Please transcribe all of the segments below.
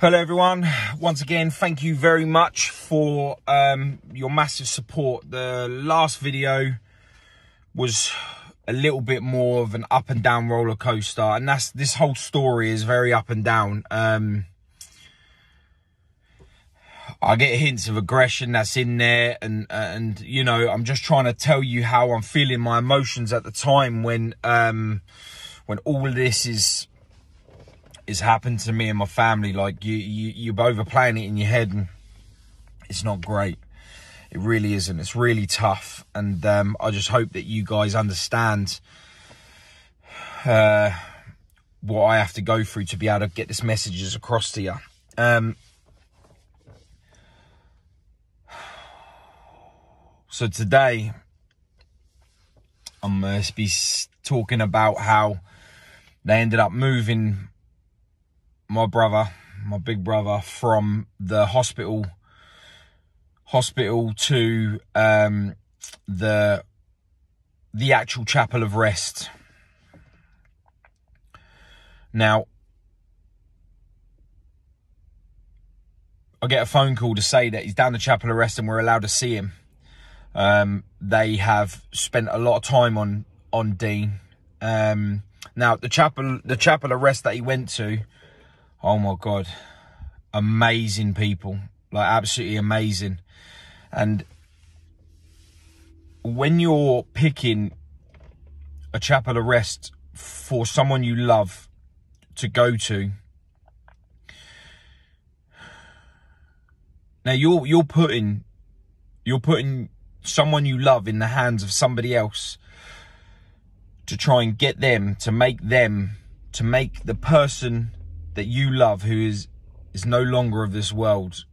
Hello everyone, once again thank you very much for your massive support. The last video was a little bit more of an up and down roller coaster, and this whole story is very up and down. I get hints of aggression that's in there, and you know, I'm just trying to tell you how I'm feeling, my emotions at the time when all of this is happened to me and my family. Like you're overplaying it in your head, and it's not great. It really isn't. It's really tough, and I just hope that you guys understand what I have to go through to be able to get this messages across to you. So today I'm going to be talking about how they ended up moving my big brother, from the hospital to the actual chapel of rest. Now, I get a phone call to say that he's down the chapel of rest and we're allowed to see him. They have spent a lot of time on Dean. Now, the chapel of rest that he went to, oh my God, amazing people, like absolutely amazing. And when you're picking a chapel of rest for someone you love to go to, now you're putting someone you love in the hands of somebody else to try and get them to make the person that you love, who is no longer of this world,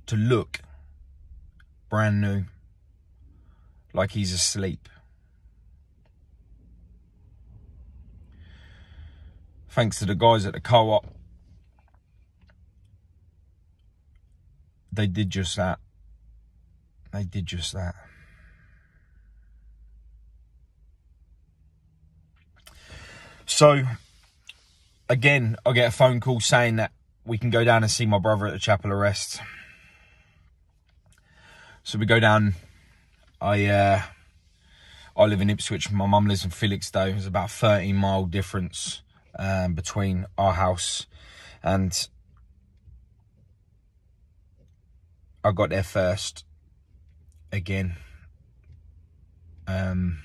to look brand new, like he's asleep. Thanks to the guys at the co-op, they did just that. They did just that. So, again, I get a phone call saying that we can go down and see my brother at the chapel of rest. So we go down. I live in Ipswich. My mum lives in Felixstowe. There's about a 13-mile difference between our house, and I got there first. Again, I'm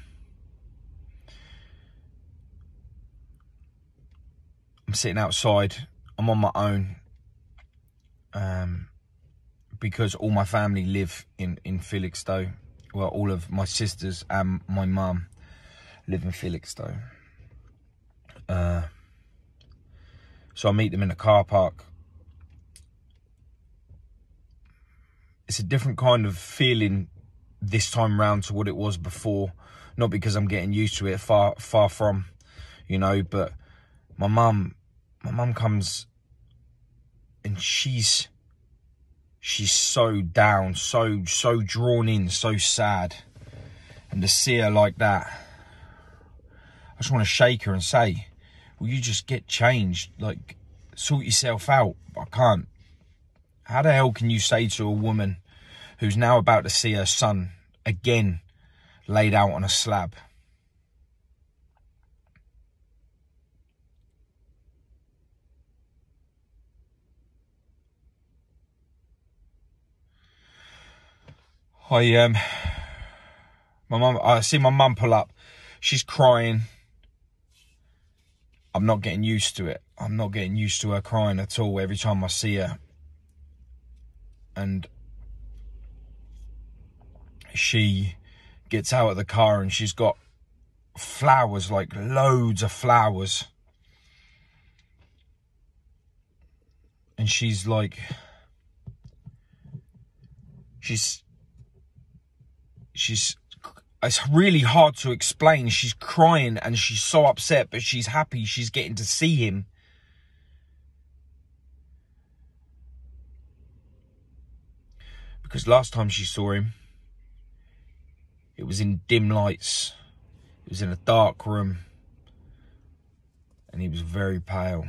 sitting outside. I'm on my own, because all my family live in Felixstowe. Well, all of my sisters and my mum live in Felixstowe. So I meet them in a car park. It's a different kind of feeling this time round to what it was before. Not because I'm getting used to it, far from, you know, but my mum comes and she's so down, so drawn in, so sad. And to see her like that, I just want to shake her and say, will you just get changed? Like, sort yourself out. I can't. How the hell can you say to a woman who's now about to see her son again laid out on a slab? I see my mum pull up. She's crying. I'm not getting used to it. I'm not getting used to her crying at all every time I see her. And she gets out of the car and she's got flowers, like loads of flowers. And she's like, it's really hard to explain. She's crying and she's so upset, but she's happy she's getting to see him. Because last time she saw him, it was in dim lights. It was in a dark room. And he was very pale.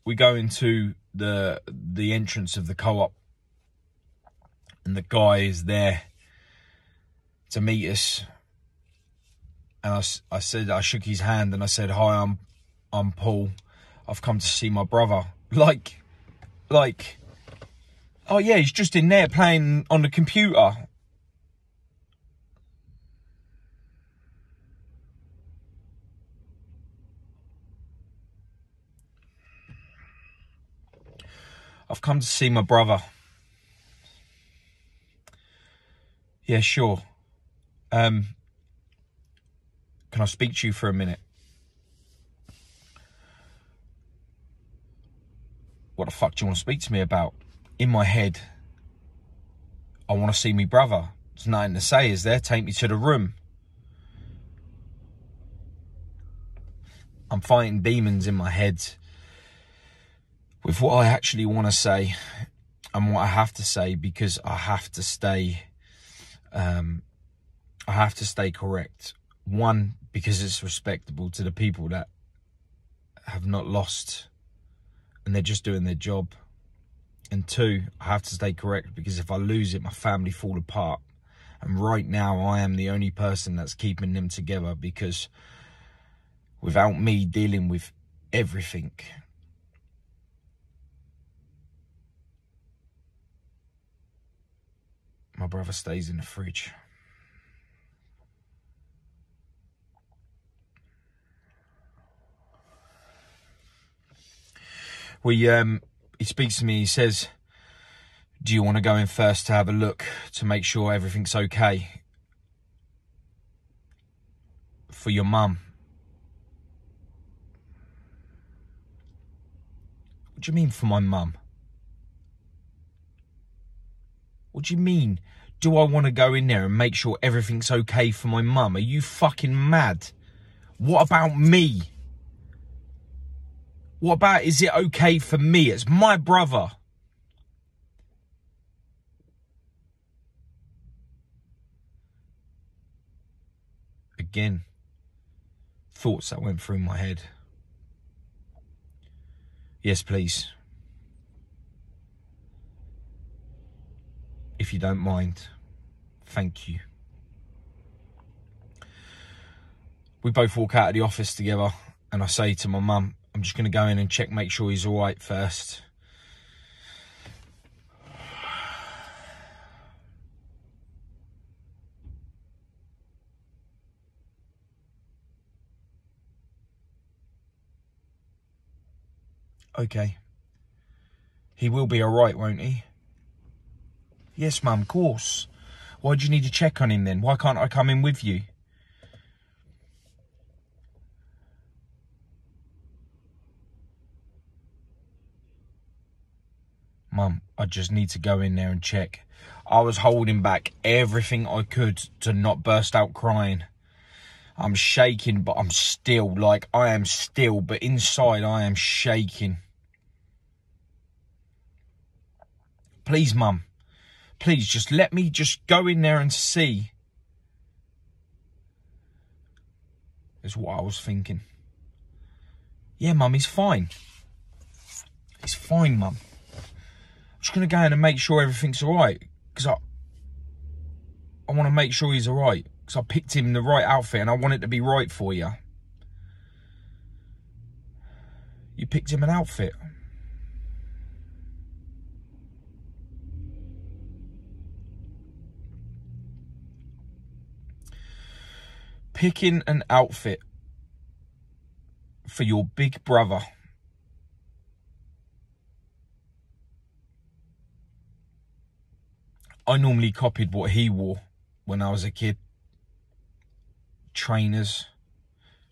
we go into the entrance of the co-op, and the guy is there to meet us. And I shook his hand and I said, "Hi, I'm Paul. I've come to see my brother." Like, oh yeah, he's just in there playing on the computer. "I've come to see my brother." "Yeah, sure. Can I speak to you for a minute?" "What the fuck do you want to speak to me about?" In my head, I want to see me brother. There's nothing to say, is there? Take me to the room. I'm fighting demons in my head with what I actually want to say and what I have to say, because I have to stay correct. One, because it's respectable to the people that have not lost and they're just doing their job. And two, I have to stay correct because if I lose it, my family fall apart. And right now, I am the only person that's keeping them together, because without me dealing with everything, my brother stays in the fridge. He speaks to me, he says, "Do you want to go in first to have a look to make sure everything's okay for your mum?" "What do you mean for my mum? What do you mean? Do I want to go in there and make sure everything's okay for my mum? Are you fucking mad? What about me? What about, is it okay for me? It's my brother." Again, thoughts that went through my head. "Yes, please. If you don't mind. Thank you." We both walk out of the office together, and I say to my mum, "I'm just going to go in and check, make sure he's all right first." "Okay. He will be all right, won't he?" "Yes, Mum, of course. Why do you need to check on him then? Why can't I come in with you?" "Mum, I just need to go in there and check." I was holding back everything I could to not burst out crying. I'm shaking, but I'm still, I am still, but inside I am shaking. "Please, Mum, please just let me just go in there and see." Is what I was thinking. "Yeah, Mum, he's fine. He's fine, Mum. I'm just going to go in and make sure everything's all right, because I want to make sure he's all right, because I picked him the right outfit and I want it to be right for you." "You picked him an outfit?" "Picking an outfit for your big brother I normally copied what he wore when I was a kid. Trainers,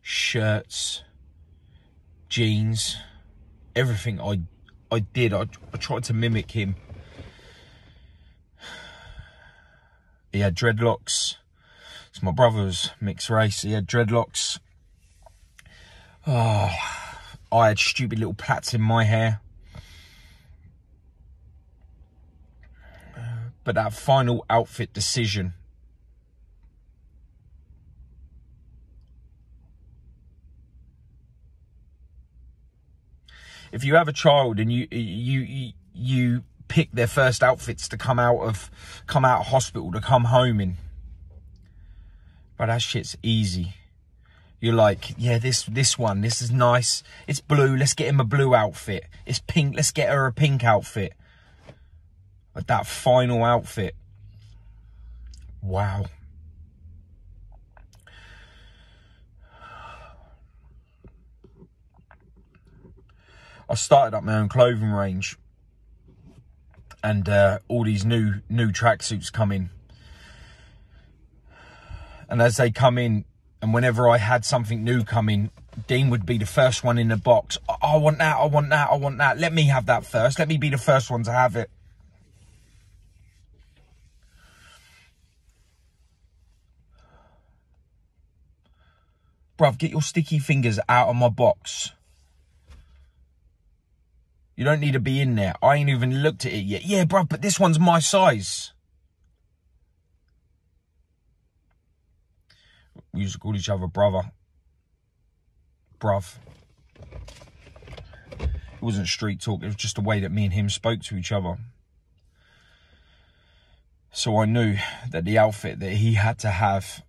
shirts, jeans, everything I did. I tried to mimic him. He had dreadlocks. So my brother was mixed race. He had dreadlocks. Oh, I had stupid little plaits in my hair. But that final outfit decision, if you have a child and you pick their first outfits to come out of hospital, to come home in, but that shit's easy. You're like, yeah, this one, this is nice. It's blue, let's get him a blue outfit. It's pink, let's get her a pink outfit. But that final outfit, wow. I started up my own clothing range, and all these new tracksuits come in. And as they come in, and whenever I had something new come in, Dean would be the first one in the box. I want that, I want that, I want that. Let me have that first. Let me be the first one to have it. Bruv, get your sticky fingers out of my box. You don't need to be in there. I ain't even looked at it yet. Yeah, bruv, but this one's my size. We used to call each other brother. Bruv. It wasn't street talk. It was just the way that me and him spoke to each other. So I knew that the outfit that he had to have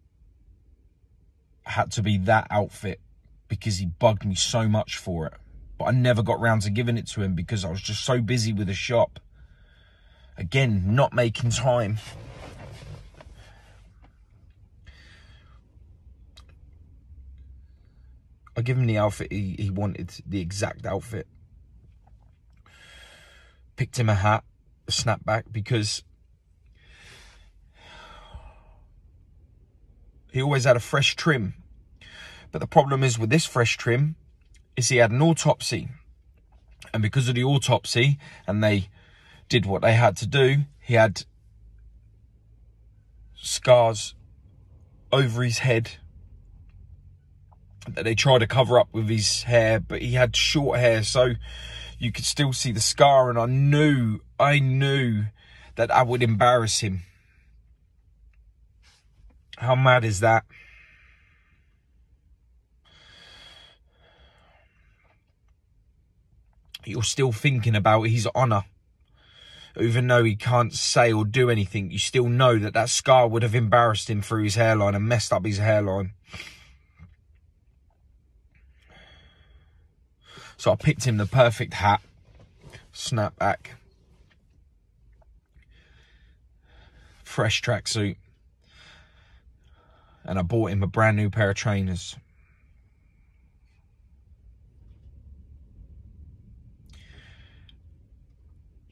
had to be that outfit, because he bugged me so much for it. But I never got round to giving it to him because I was just so busy with the shop. Again, not making time. I give him the outfit he wanted, the exact outfit. Picked him a hat, a snapback, because he always had a fresh trim. But the problem is with this fresh trim is he had an autopsy. And because of the autopsy, and they did what they had to do, he had scars over his head that they tried to cover up with his hair, but he had short hair, so you could still see the scar, and I knew that I would embarrass him. How mad is that? You're still thinking about his honour. Even though he can't say or do anything, you still know that that scar would have embarrassed him through his hairline and messed up his hairline. So I picked him the perfect hat, snapback, fresh tracksuit, and I bought him a brand new pair of trainers.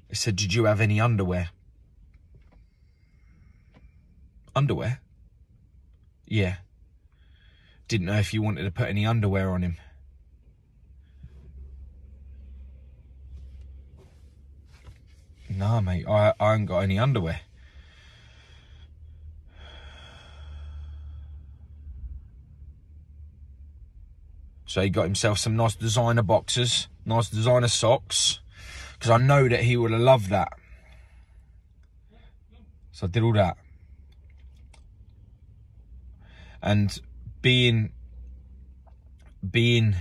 He said, "Did you have any underwear?" Underwear? Yeah. Didn't know if you wanted to put any underwear on him. Nah, mate, I ain't got any underwear. So he got himself some nice designer boxers, nice designer socks, because I know that he would have loved that. So I did all that. And being in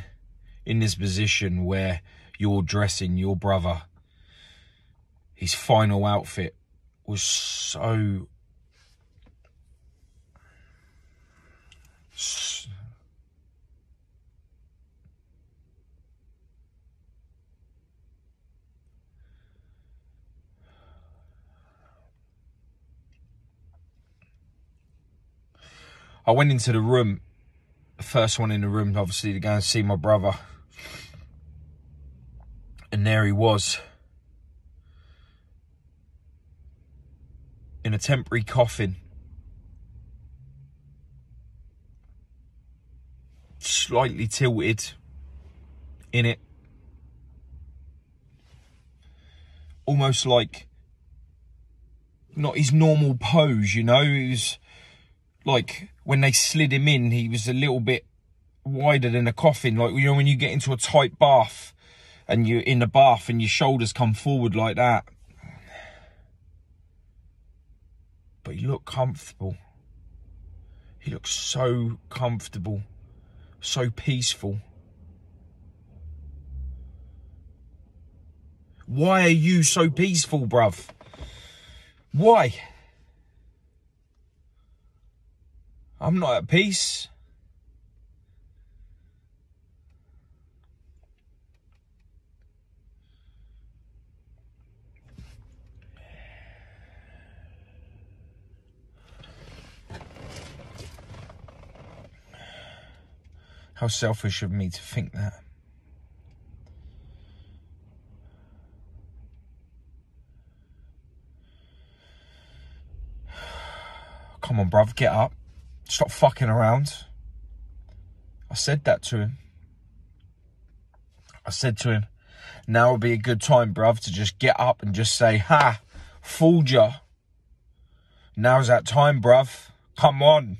this position where you're dressing your brother, his final outfit was so I went into the room, the first one in the room, obviously, to go and see my brother. And there he was, in a temporary coffin, slightly tilted in it, almost like not his normal pose, you know. He was like, when they slid him in, he was a little bit wider than a coffin. Like, you know, when you get into a tight bath and you're in the bath and your shoulders come forward like that. But he looked comfortable. He looked so comfortable, so peaceful. Why are you so peaceful, bruv? Why? I'm not at peace. How selfish of me to think that. Come on, bruv, get up. Stop fucking around. I said that to him. I said to him, now would be a good time, bruv, to just get up and just say, ha, fooled ya. Now's that time, bruv. Come on.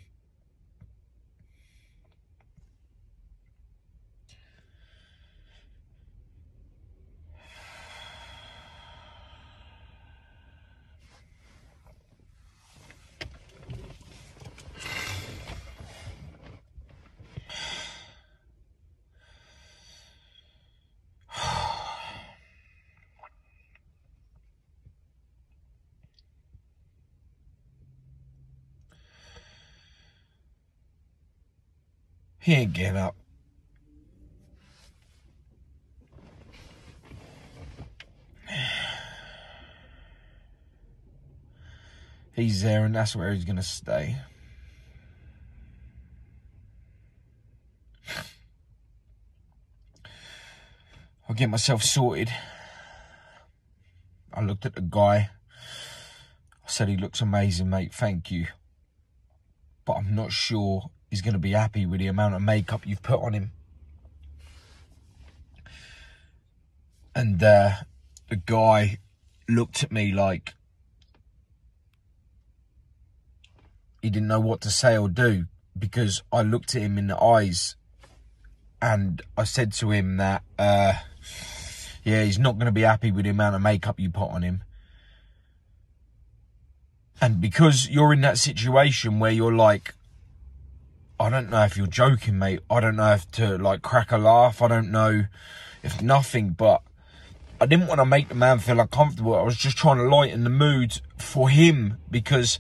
He ain't getting up. He's there and that's where he's going to stay. I'll get myself sorted. I looked at the guy. I said, he looks amazing, mate. Thank you. But I'm not sure he's going to be happy with the amount of makeup you've put on him. And the guy looked at me like he didn't know what to say or do, because I looked at him in the eyes and I said to him that, yeah, he's not going to be happy with the amount of makeup you put on him. And because you're in that situation where you're like, I don't know if you're joking, mate. I don't know if to, like, crack a laugh. I don't know if nothing. But I didn't want to make the man feel uncomfortable. I was just trying to lighten the mood for him. Because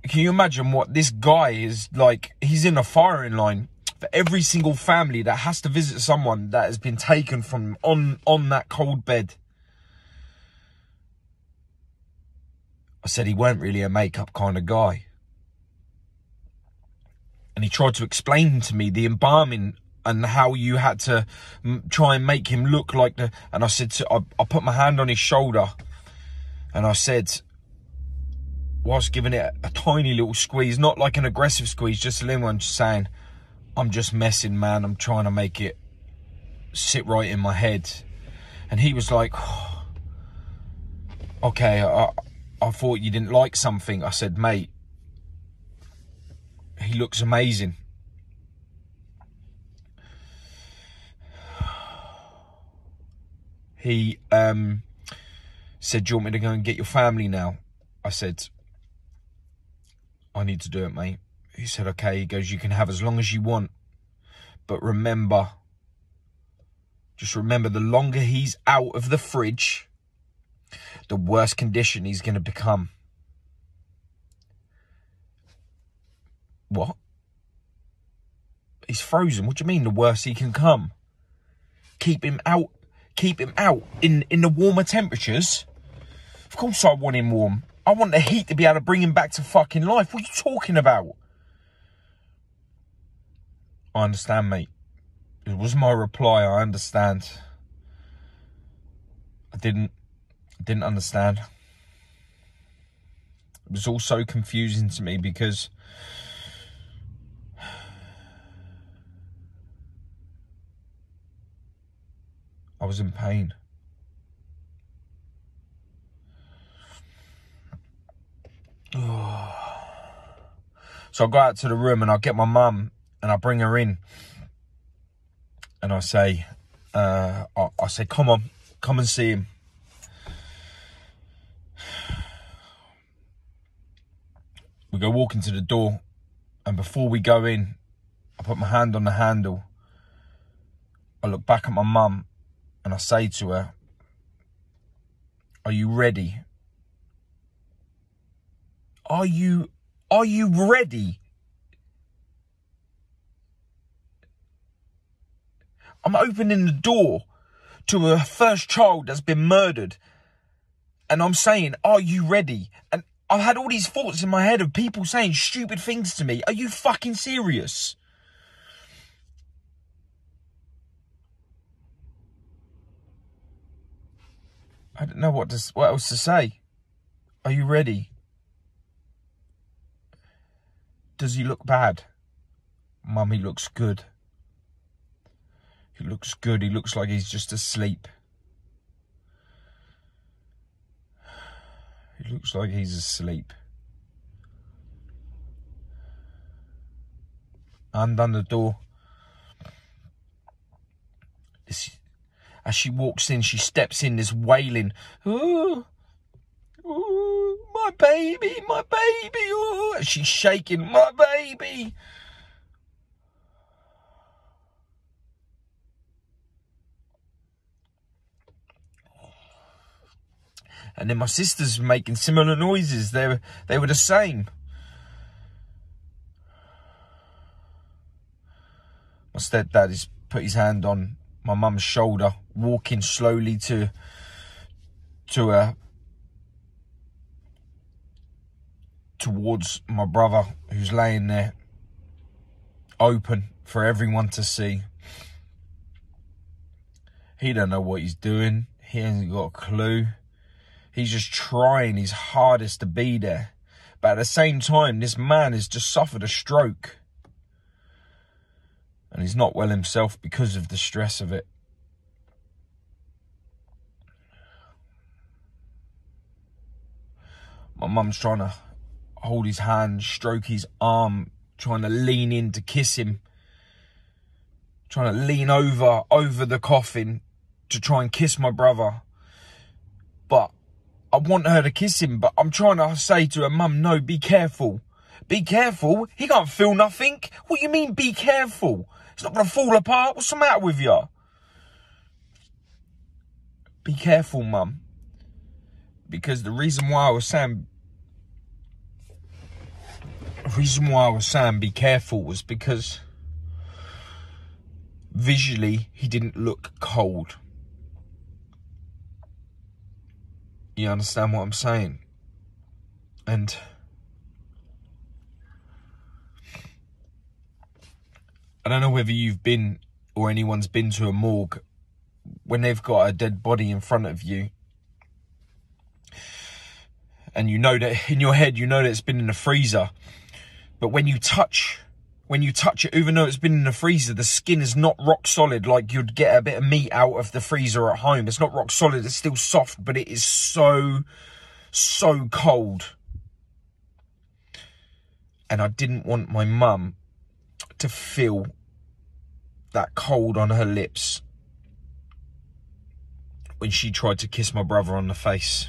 can you imagine what this guy is like? He's in a firing line for every single family that has to visit someone that has been taken from on that cold bed. I said he weren't really a makeup kind of guy. And he tried to explain to me the embalming and how you had to try and make him look like the... And I said, I put my hand on his shoulder and I said, whilst giving it a tiny little squeeze, not like an aggressive squeeze, just a little one, just saying, I'm just messing, man. I'm trying to make it sit right in my head. And he was like, oh, okay, I thought you didn't like something. I said, mate, he looks amazing. He said, do you want me to go and get your family now? I said, I need to do it, mate. He said, okay. He goes, you can have as long as you want. But remember, just remember, the longer he's out of the fridge, the worse condition he's going to become. What? He's frozen. What do you mean the worse he can come? Keep him out. Keep him out in the warmer temperatures. Of course I want him warm. I want the heat to be able to bring him back to fucking life. What are you talking about? I understand, mate. It was my reply. I understand. I didn't understand. It was all so confusing to me because I was in pain. So I go out to the room and I get my mum and I bring her in. And I say, come on, come and see him. We go walking to the door, and before we go in, I put my hand on the handle. I look back at my mum and I say to her, Are you ready? Are you ready? I'm opening the door to a first child that's been murdered. And I'm saying, are you ready? And I've had all these thoughts in my head of people saying stupid things to me. Are you fucking serious? I don't know what else to say. Are you ready? Does he look bad? Mum, he looks good. He looks good. He looks like he's just asleep. He looks like he's asleep. I undone the door. As she walks in, she steps in, this wailing. Ooh, ooh, my baby, my baby. Ooh. She's shaking, my baby. And then my sisters were making similar noises. They were the same. My stepdad has put his hand on my mum's shoulder, walking slowly towards my brother, who's laying there, open for everyone to see. He don't know what he's doing. He hasn't got a clue. He's just trying his hardest to be there. But at the same time, this man has just suffered a stroke. And he's not well himself because of the stress of it. My mum's trying to hold his hand, stroke his arm, trying to lean in to kiss him. Trying to lean over the coffin to try and kiss my brother. But I want her to kiss him, but I'm trying to say to her, Mum, no, be careful. Be careful? He can't feel nothing. What do you mean, be careful? It's not going to fall apart. What's the matter with you? Be careful, Mum. Because the reason why I was saying be careful was because visually he didn't look cold. You understand what I'm saying? And I don't know whether you've been or anyone's been to a morgue when they've got a dead body in front of you. And you know that in your head, you know that it's been in the freezer. But when you touch it, even though it's been in the freezer, the skin is not rock solid like you'd get a bit of meat out of the freezer at home. It's not rock solid, it's still soft, but it is so cold. And I didn't want my mum to feel that cold on her lips when she tried to kiss my brother on the face.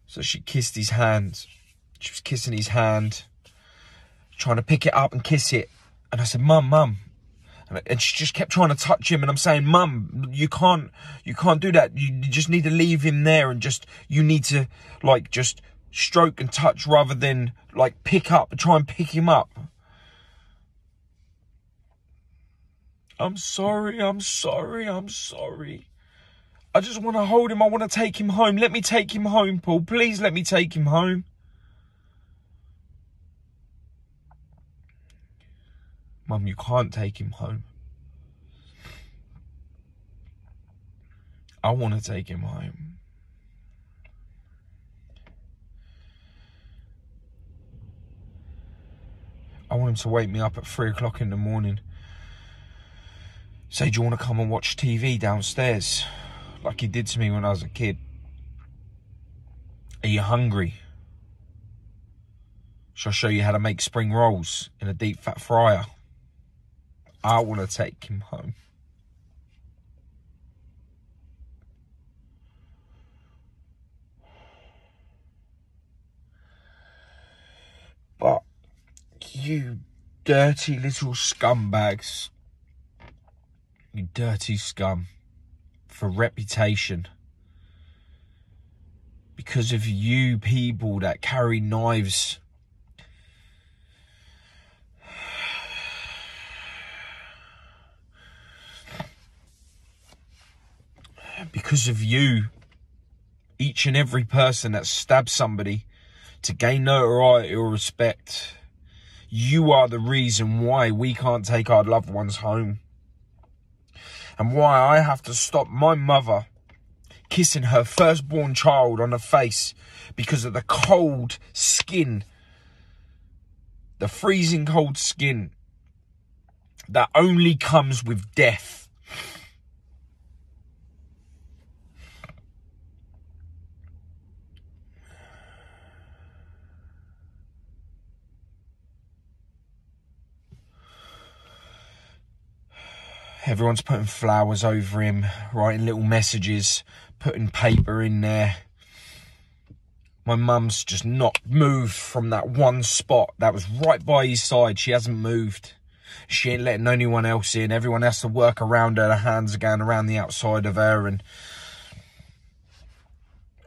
So she kissed his hand. She was kissing his hand, trying to pick it up and kiss it. And I said, Mum. And she just kept trying to touch him. And I'm saying, Mum, you can't do that. You just need to leave him there and you need to, like, just stroke and touch rather than, like, try and pick him up. I'm sorry. I just want to hold him. I want to take him home. Let me take him home, Paul. Please let me take him home. Mum, you can't take him home. I want to take him home. I want him to wake me up at 3 o'clock in the morning. Say, do you want to come and watch TV downstairs? Like he did to me when I was a kid. Are you hungry? Shall I show you how to make spring rolls in a deep fat fryer? I want to take him home. But You dirty little scumbags. You dirty scum. For reputation. Because of you people that carry knives. Because of you, each and every person that stabs somebody to gain notoriety or respect, you are the reason why we can't take our loved ones home. And why I have to stop my mother kissing her firstborn child on the face because of the cold skin, the freezing cold skin that only comes with death. Everyone's putting flowers over him, writing little messages, putting paper in there. My mum's just not moved from that one spot that was right by his side. She hasn't moved. She ain't letting anyone else in. Everyone has to work around her. The hands are going around the outside of her. And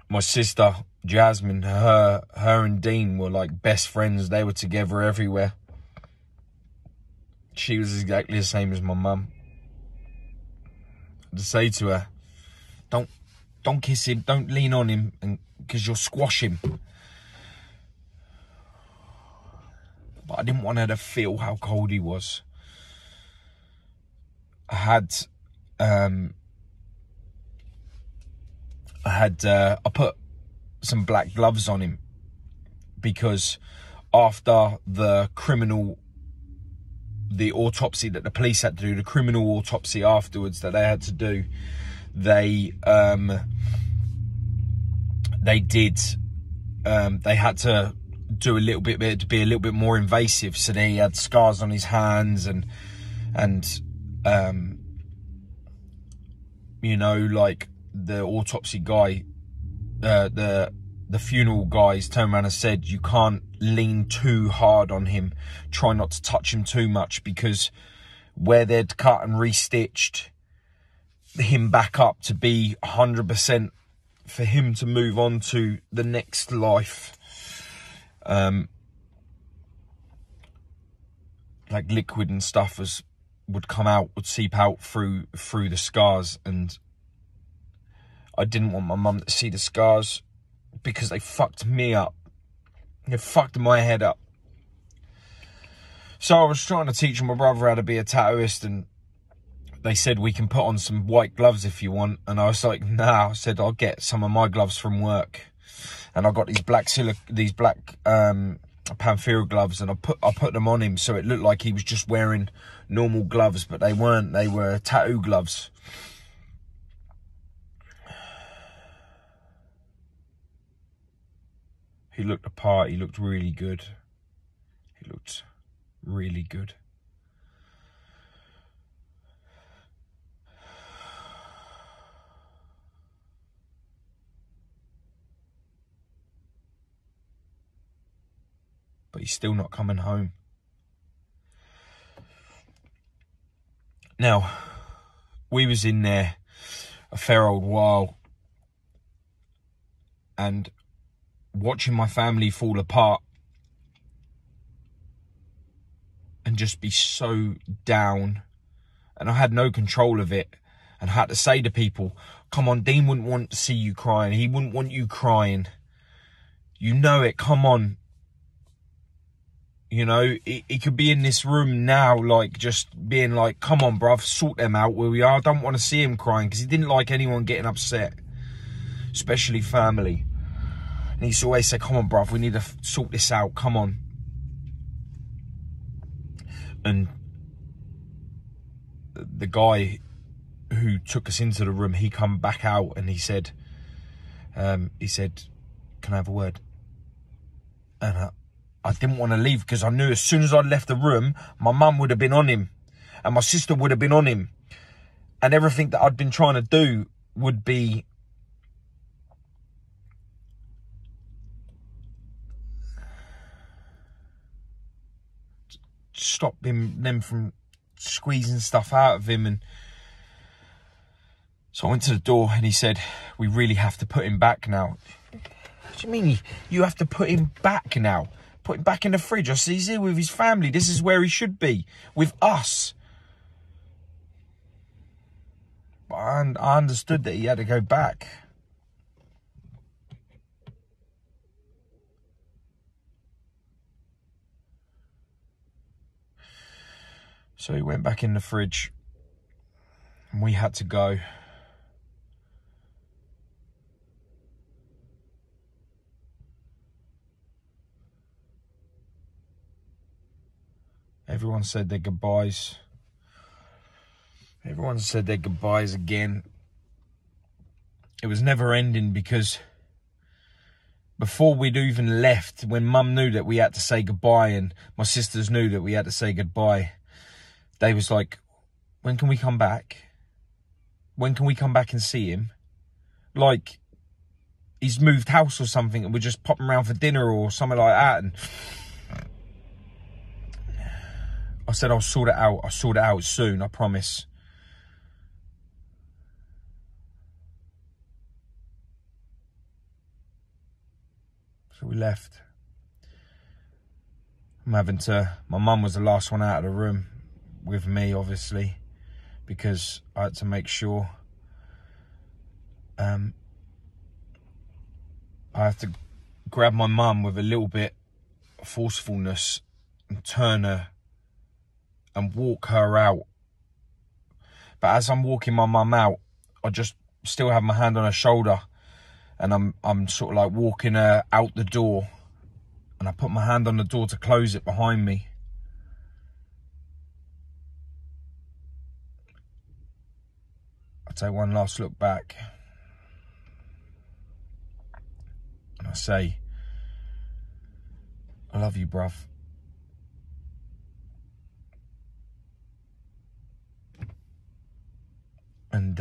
my sister, Jasmine, her and Dean were like best friends. They were together everywhere. She was exactly the same as my mum. To say to her, don't kiss him, don't lean on him, and because you'll squash him. But I didn't want her to feel how cold he was. I put some black gloves on him because after the autopsy that the police had to do, the criminal autopsy afterwards that they had to do, they had to do a little bit to be a little bit more invasive. So he had scars on his hands and you know, like the autopsy guy, the funeral guys turned around and said, you can't lean too hard on him. Try not to touch him too much, because where they'd cut and restitched him back up to be 100% for him to move on to the next life, like liquid and stuff would come out, would seep out through the scars. And I didn't want my mum to see the scars because they fucked me up. They fucked my head up. So I was trying to teach my brother how to be a tattooist, and they said, we can put on some white gloves if you want. And I was like, nah. I said, I'll get some of my gloves from work. And I got these black Panthera gloves, and I put them on him so it looked like he was just wearing normal gloves, but they weren't. They were tattoo gloves. He looked the part. He looked really good. He looked really good. But he's still not coming home. Now, we was in there a fair old while, and watching my family fall apart and just be so down, and I had no control of it, and I had to say to people, come on, Dean wouldn't want to see you crying. He wouldn't want you crying. You know it, come on. You know, he could be in this room now, like, just being like, come on, bruv, sort them out where we are. I don't want to see him crying, because he didn't like anyone getting upset, especially family. And he used to always say, come on, bruv, we need to sort this out, come on. And the guy who took us into the room, he come back out and he said, can I have a word? And I didn't want to leave, because I knew as soon as I left the room, my mum would have been on him and my sister would have been on him. And everything that I'd been trying to do would be stop them from squeezing stuff out of him. And so I went to the door and he said, we really have to put him back now. What do you mean you have to put him back now? Put him back in the fridge. I said, he's here with his family. This is where he should be, with us. But I understood that he had to go back. So he went back in the fridge and we had to go. Everyone said their goodbyes. Everyone said their goodbyes again. It was never ending because before we'd even left, when Mum knew that we had to say goodbye and my sisters knew that we had to say goodbye, they was like, when can we come back? When can we come back and see him? Like he's moved house or something and we're just popping around for dinner or something like that. And I said, I'll sort it out. I'll sort it out soon, I promise. So we left. My mum was the last one out of the room with me, obviously, because I had to make sure. I have to grab my mum with a little bit of forcefulness and turn her and walk her out. But as I'm walking my mum out, I just still have my hand on her shoulder and I'm sort of like walking her out the door, and I put my hand on the door to close it behind me. I take one last look back and I say, I love you, bruv. And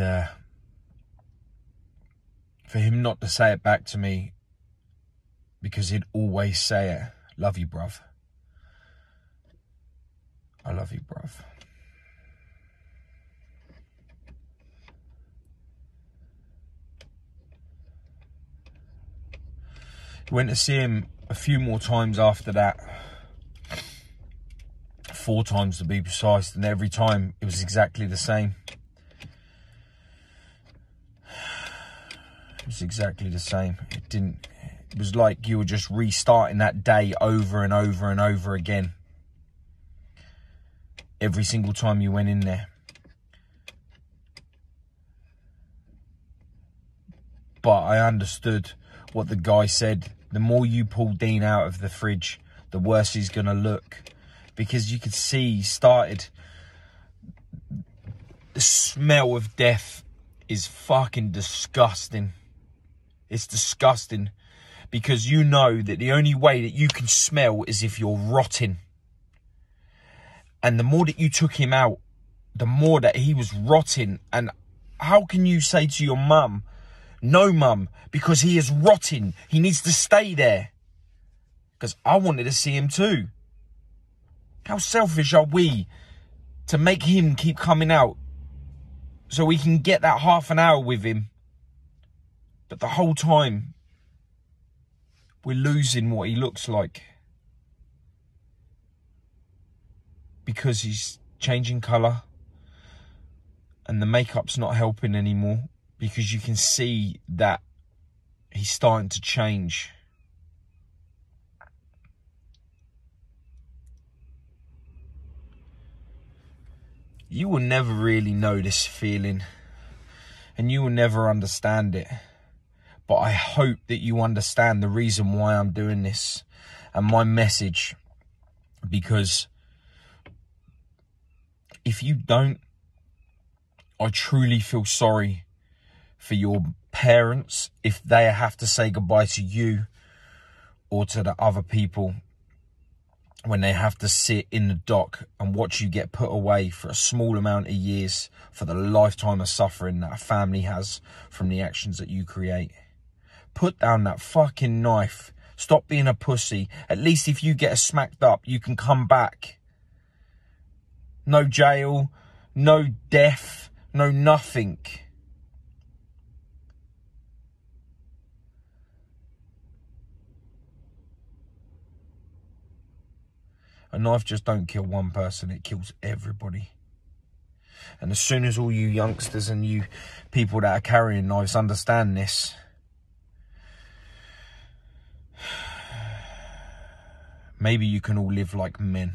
for him not to say it back to me, because he'd always say it, love you, bruv. I love you, bruv. Went to see him a few more times after that. 4 times to be precise, and every time it was exactly the same. It was exactly the same. It was like you were just restarting that day over and over and over again. Every single time you went in there. But I understood what the guy said. The more you pull Dean out of the fridge, the worse he's going to look. Because you could see he started. The smell of death is fucking disgusting. It's disgusting. Because you know that the only way that you can smell is if you're rotting. And the more that you took him out, the more that he was rotting. And how can you say to your mum, no, mum, because he is rotting. He needs to stay there. Because I wanted to see him too. How selfish are we to make him keep coming out so we can get that half an hour with him? But the whole time, we're losing what he looks like. Because he's changing colour. And the makeup's not helping anymore. Because you can see that he's starting to change. You will never really know this feeling. And you will never understand it. But I hope that you understand the reason why I'm doing this. And my message. Because if you don't, I truly feel sorry for your parents if they have to say goodbye to you or to the other people when they have to sit in the dock and watch you get put away for a small amount of years for the lifetime of suffering that a family has from the actions that you create. Put down that fucking knife. Stop being a pussy. At least if you get smacked up, you can come back. No jail, no death, no nothing. A knife just don't kill one person, it kills everybody. And as soon as all you youngsters and you people that are carrying knives understand this, maybe you can all live like men.